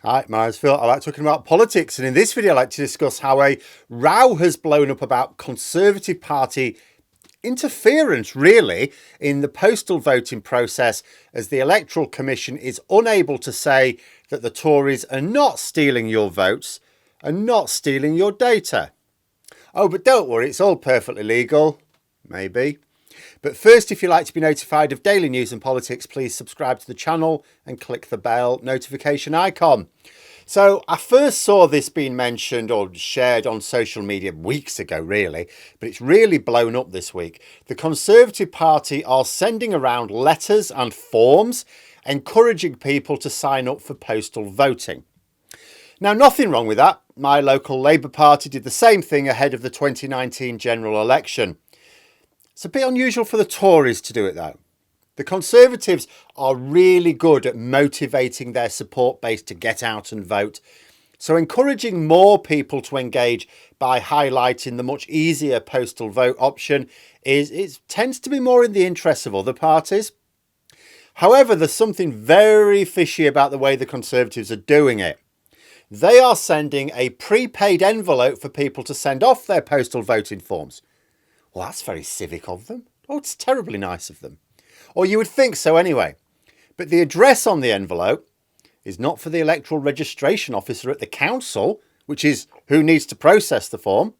Hi, my name's Phil. I like talking about politics, and in this video, I'd like to discuss how a row has blown up about Conservative Party interference, really, in the postal voting process, as the Electoral Commission is unable to say that the Tories are not stealing your votes and not stealing your data. Oh, but don't worry, it's all perfectly legal. Maybe. But first, if you'd like to be notified of daily news and politics, please subscribe to the channel and click the bell notification icon. So I first saw this being mentioned or shared on social media weeks ago, really, but it's really blown up this week. The Conservative Party are sending around letters and forms encouraging people to sign up for postal voting. Now, nothing wrong with that. My local Labour Party did the same thing ahead of the 2019 general election. It's a bit unusual for the Tories to do it, though. The Conservatives are really good at motivating their support base to get out and vote. So encouraging more people to engage by highlighting the much easier postal vote option tends to be more in the interests of other parties. However, there's something very fishy about the way the Conservatives are doing it. They are sending a prepaid envelope for people to send off their postal voting forms. Well, that's very civic of them. Oh, it's terribly nice of them. Or you would think so anyway. But the address on the envelope is not for the electoral registration officer at the council, which is who needs to process the form.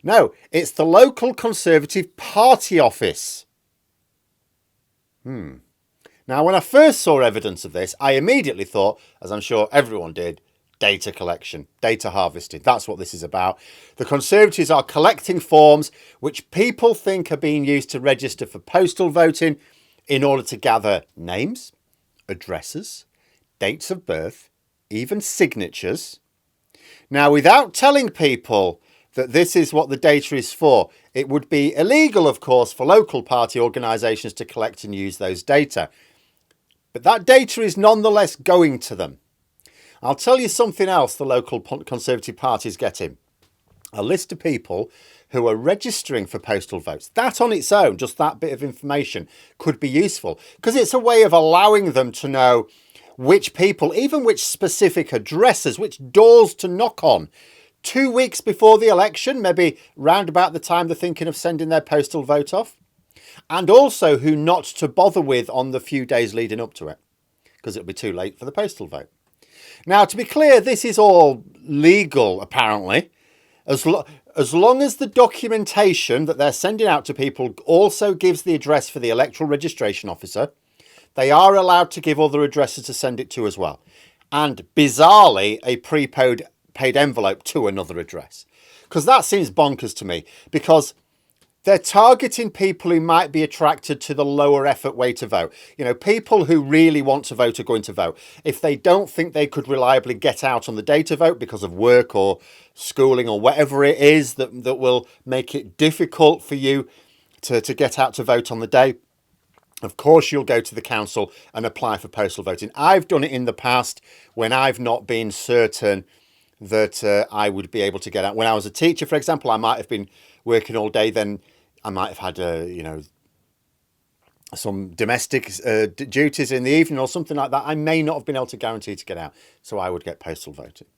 No, it's the local Conservative Party office. Now, when I first saw evidence of this, I immediately thought, as I'm sure everyone did, data collection, data harvesting. That's what this is about. The Conservatives are collecting forms which people think are being used to register for postal voting in order to gather names, addresses, dates of birth, even signatures. Now, without telling people that this is what the data is for, it would be illegal, of course, for local party organisations to collect and use those data. But that data is nonetheless going to them. I'll tell you something else the local Conservative Party is getting. A list of people who are registering for postal votes. That on its own, just that bit of information, could be useful because it's a way of allowing them to know which people, even which specific addresses, which doors to knock on 2 weeks before the election, maybe round about the time they're thinking of sending their postal vote off, and also who not to bother with on the few days leading up to it because it'll be too late for the postal vote. Now, to be clear, this is all legal, apparently, as long as the documentation that they're sending out to people also gives the address for the electoral registration officer. They are allowed to give other addresses to send it to as well. And bizarrely, a prepaid envelope to another address. Because that seems bonkers to me, because they're targeting people who might be attracted to the lower effort way to vote. You know, people who really want to vote are going to vote. If they don't think they could reliably get out on the day to vote because of work or schooling or whatever it is that will make it difficult for you to get out to vote on the day, of course you'll go to the council and apply for postal voting. I've done it in the past when I've not been certain that I would be able to get out. When I was a teacher, for example, I might have been working all day, then I might have had, some domestic duties in the evening or something like that. I may not have been able to guarantee to get out, so I would get postal voting.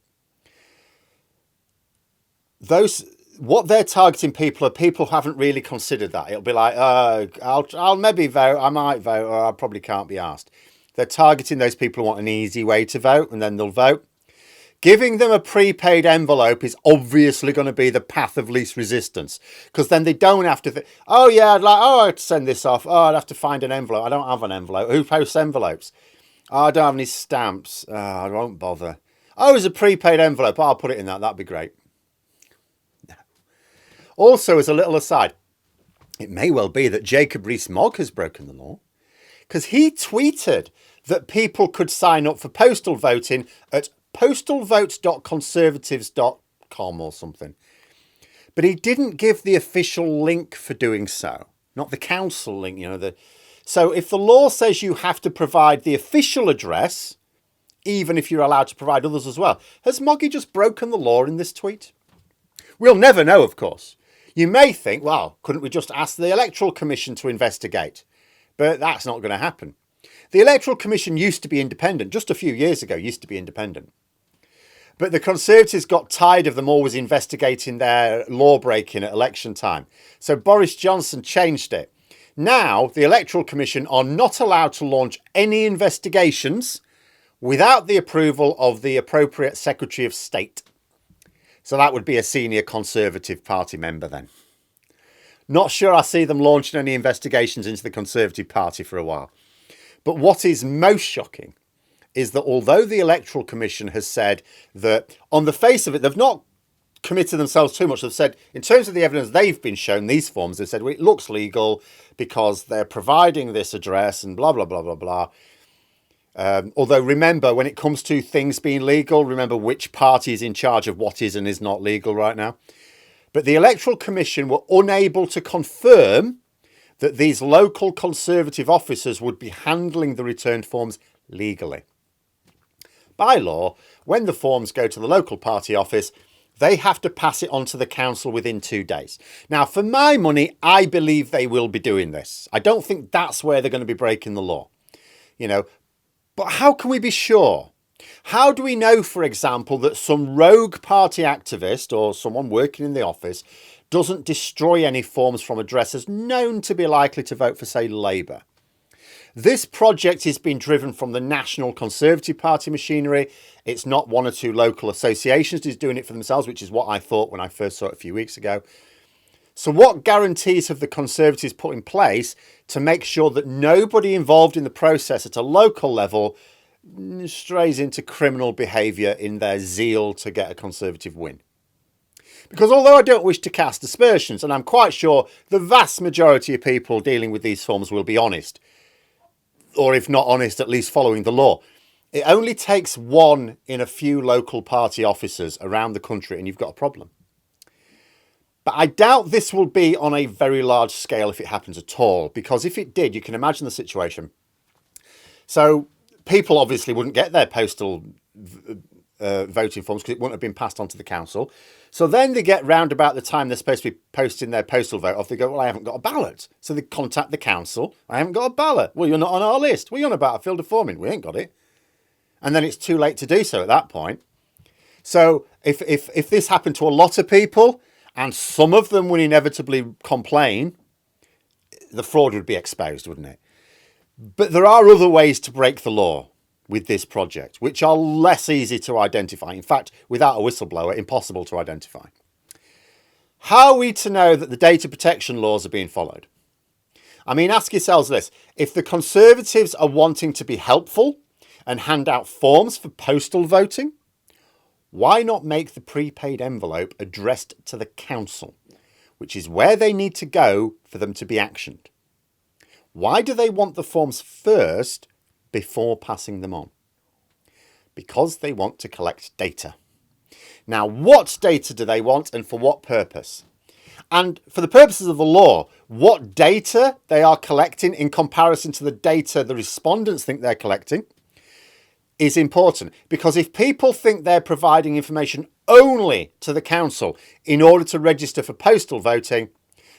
What they're targeting people are people who haven't really considered that. It'll be like, I'll maybe vote, I might vote, or I probably can't be asked. They're targeting those people who want an easy way to vote, and then they'll vote. Giving them a prepaid envelope is obviously going to be the path of least resistance, because then they don't have to think, I have to send this off. Oh, I'd have to find an envelope. I don't have an envelope. Who posts envelopes? Oh, I don't have any stamps. Oh, I won't bother. Oh, there's a prepaid envelope. Oh, I'll put it in that. That'd be great. No. Also, as a little aside, it may well be that Jacob Rees-Mogg has broken the law, because he tweeted that people could sign up for postal voting at postalvotes.conservatives.com or something. But he didn't give the official link for doing so, not the council link, So if the law says you have to provide the official address, even if you're allowed to provide others as well, has Moggy just broken the law in this tweet? We'll never know, of course. You may think, well, couldn't we just ask the Electoral Commission to investigate? But that's not going to happen. The Electoral Commission used to be independent. Just a few years ago, used to be independent. But the Conservatives got tired of them always investigating their law breaking at election time. So Boris Johnson changed it. Now, the Electoral Commission are not allowed to launch any investigations without the approval of the appropriate Secretary of State. So that would be a senior Conservative Party member then. Not sure I see them launching any investigations into the Conservative Party for a while. But what is most shocking is that although the Electoral Commission has said that on the face of it, they've not committed themselves too much. They've said, in terms of the evidence they've been shown, these forms, they've said, well, it looks legal because they're providing this address and blah, blah, blah, blah, blah. Although remember, when it comes to things being legal, remember which party is in charge of what is and is not legal right now. But the Electoral Commission were unable to confirm that these local Conservative officers would be handling the returned forms legally. By law, when the forms go to the local party office, they have to pass it on to the council within 2 days. Now, for my money, I believe they will be doing this. I don't think that's where they're going to be breaking the law. But how can we be sure? How do we know, for example, that some rogue party activist or someone working in the office doesn't destroy any forms from addresses known to be likely to vote for, say, Labour? This project is being driven from the National Conservative Party machinery. It's not one or two local associations who's doing it for themselves, which is what I thought when I first saw it a few weeks ago. So what guarantees have the Conservatives put in place to make sure that nobody involved in the process at a local level strays into criminal behaviour in their zeal to get a Conservative win? Because although I don't wish to cast aspersions, and I'm quite sure the vast majority of people dealing with these forms will be honest, or if not honest, at least following the law. It only takes one in a few local party officers around the country and you've got a problem. But I doubt this will be on a very large scale if it happens at all, because if it did, you can imagine the situation. So people obviously wouldn't get their postal voting forms because it wouldn't have been passed on to the council. So then they get round about the time they're supposed to be posting their postal vote off. They go, well, I haven't got a ballot. So they contact the council. I haven't got a ballot. Well, you're not on our list. What are you on about? I filled a form in. We ain't got it. And then it's too late to do so at that point. So if this happened to a lot of people and some of them would inevitably complain, the fraud would be exposed, wouldn't it? But there are other ways to break the law with this project, which are less easy to identify. In fact, without a whistleblower, impossible to identify. How are we to know that the data protection laws are being followed? I mean, ask yourselves this. If the Conservatives are wanting to be helpful and hand out forms for postal voting, why not make the prepaid envelope addressed to the council, which is where they need to go for them to be actioned? Why do they want the forms first before passing them on? Because they want to collect data. Now, what data do they want and for what purpose? And for the purposes of the law, what data they are collecting in comparison to the data the respondents think they're collecting is important. Because if people think they're providing information only to the council in order to register for postal voting,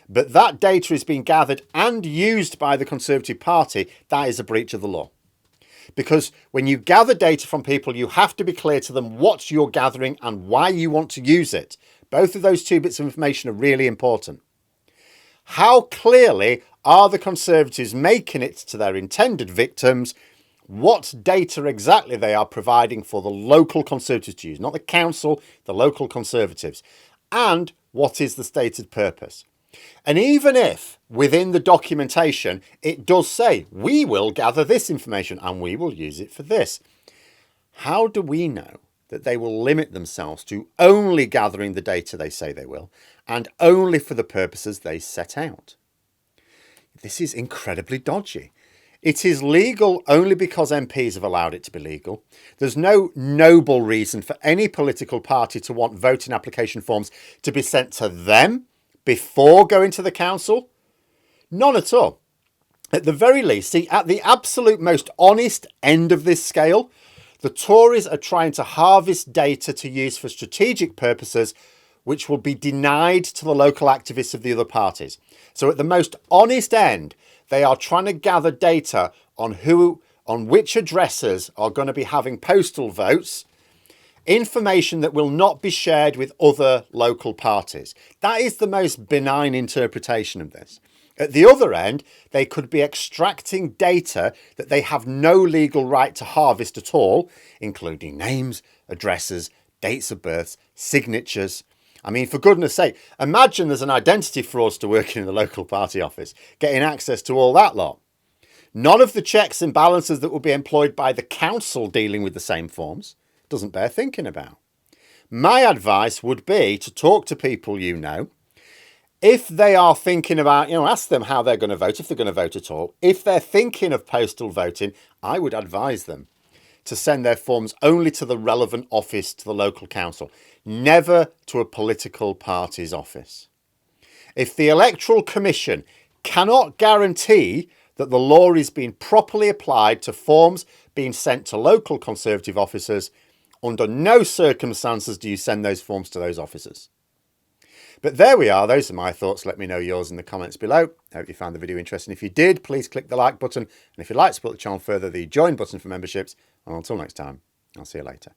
but that data is being gathered and used by the Conservative Party, that is a breach of the law. Because when you gather data from people, you have to be clear to them what you're gathering and why you want to use it. Both of those two bits of information are really important. How clearly are the Conservatives making it to their intended victims what data exactly they are providing for the local Conservatives to use? Not the council, the local Conservatives. And what is the stated purpose? And even if within the documentation it does say we will gather this information and we will use it for this, how do we know that they will limit themselves to only gathering the data they say they will and only for the purposes they set out? This is incredibly dodgy. It is legal only because MPs have allowed it to be legal. There's no noble reason for any political party to want voting application forms to be sent to them before going to the council. None at all. At the very least, see, at the absolute most honest end of this scale, the Tories are trying to harvest data to use for strategic purposes, which will be denied to the local activists of the other parties. So at the most honest end, they are trying to gather data on which addresses are going to be having postal votes information that will not be shared with other local parties. That is the most benign interpretation of this. At the other end, they could be extracting data that they have no legal right to harvest at all, including names, addresses, dates of births, signatures. I mean, for goodness sake, imagine there's an identity fraudster working in the local party office, getting access to all that lot. None of the checks and balances that will be employed by the council dealing with the same forms. Doesn't bear thinking about. My advice would be to talk to people you know. If they are thinking about, ask them how they're going to vote, if they're going to vote at all. If they're thinking of postal voting, I would advise them to send their forms only to the relevant office, to the local council, never to a political party's office. If the Electoral Commission cannot guarantee that the law is being properly applied to forms being sent to local Conservative officers, under no circumstances do you send those forms to those officers. But there we are. Those are my thoughts. Let me know yours in the comments below. I hope you found the video interesting. If you did, please click the like button. And if you'd like to support the channel further, the join button for memberships. And until next time, I'll see you later.